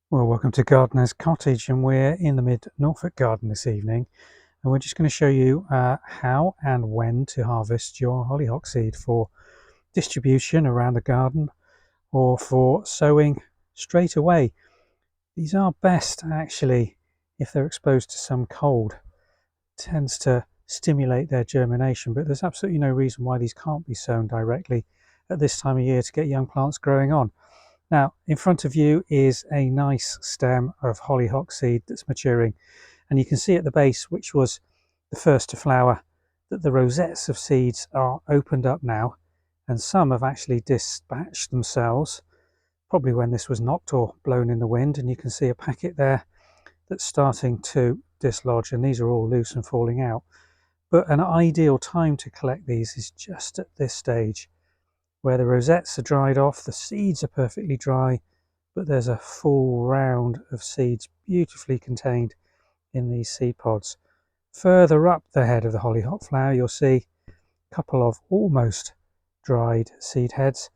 Well, welcome to Gardener's Cottage, and we're in the mid-Norfolk garden this evening, and we're just going to show you how and when to harvest your hollyhock seed for distribution around the garden or for sowing straight away. These are best actually if they're exposed to some cold. It tends to stimulate their germination, but there's absolutely no reason why these can't be sown directly at this time of year to get young plants growing on. Now, in front of you is a nice stem of hollyhock seed that's maturing, and you can see at the base, which was the first to flower, that the rosettes of seeds are opened up now, and some have actually dispatched themselves, probably when this was knocked or blown in the wind, and you can see a packet there that's starting to dislodge, and these are all loose and falling out. But an ideal time to collect these is just at this stage, where the rosettes are dried off, the seeds are perfectly dry, but there's a full round of seeds beautifully contained in these seed pods. Further up the head of the hollyhock flower, you'll see a couple of almost dried seed heads,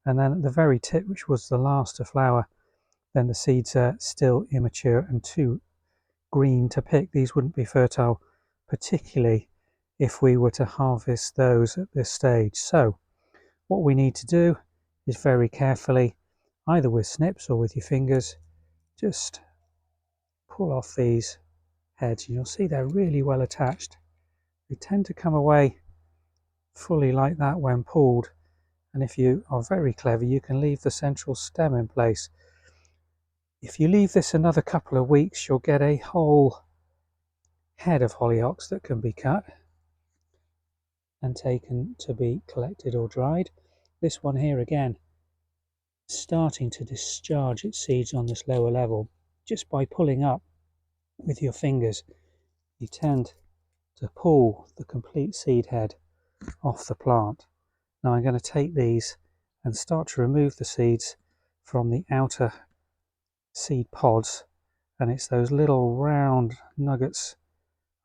and then at the very tip, which was the last to flower, then the seeds are still immature and too green to pick. These wouldn't be fertile, particularly if we were to harvest those at this stage. So what we need to do is very carefully, either with snips or with your fingers, just pull off these heads, and you'll see they're really well attached. They tend to come away fully like that when pulled, and if you are very clever, you can leave the central stem in place. If you leave this another couple of weeks, you'll get a whole head of hollyhocks that can be cut and taken to be collected or dried. This one here again, starting to discharge its seeds on this lower level. Just by pulling up with your fingers, you tend to pull the complete seed head off the plant. Now I'm going to take these and start to remove the seeds from the outer seed pods, and it's those little round nuggets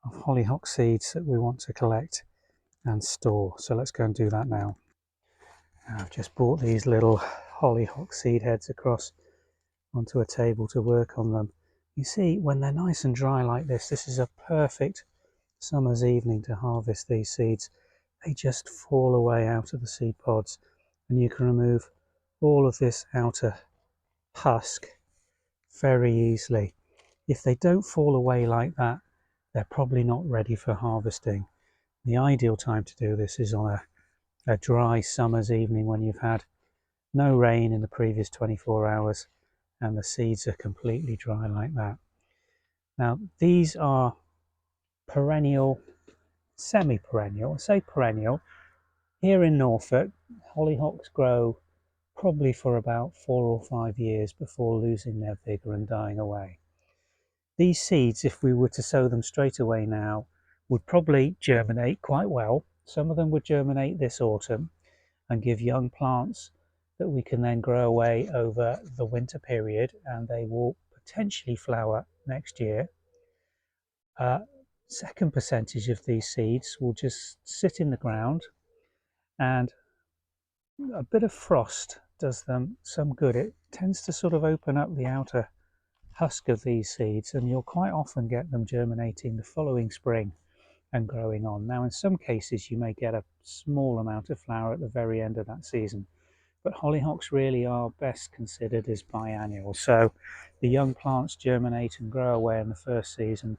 of hollyhock seeds that we want to collect and store. So let's go and do that now. I've just brought these little hollyhock seed heads across onto a table to work on them. You see, when they're nice and dry like this is a perfect summer's evening to harvest these seeds. They just fall away out of the seed pods, and you can remove all of this outer husk very easily. If they don't fall away like that, they're probably not ready for harvesting. The ideal time to do this is on a dry summer's evening when you've had no rain in the previous 24 hours and the seeds are completely dry like that. Now, these are perennial, semi-perennial. I say perennial. Here in Norfolk, hollyhocks grow probably for about 4 or 5 years before losing their vigour and dying away. These seeds, if we were to sow them straight away now, would probably germinate quite well. Some of them would germinate this autumn and give young plants that we can then grow away over the winter period, and they will potentially flower next year. Second percentage of these seeds will just sit in the ground, and a bit of frost does them some good. It tends to sort of open up the outer husk of these seeds, and you'll quite often get them germinating the following spring and growing on. Now, in some cases, you may get a small amount of flower at the very end of that season, but hollyhocks really are best considered as biannual. So the young plants germinate and grow away in the first season,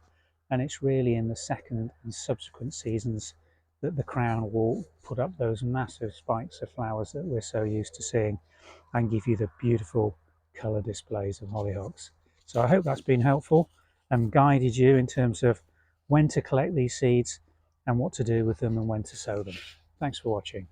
and it's really in the second and subsequent seasons that the crown will put up those massive spikes of flowers that we're so used to seeing and give you the beautiful colour displays of hollyhocks. So I hope that's been helpful and guided you in terms of when to collect these seeds and what to do with them and when to sow them. Thanks for watching.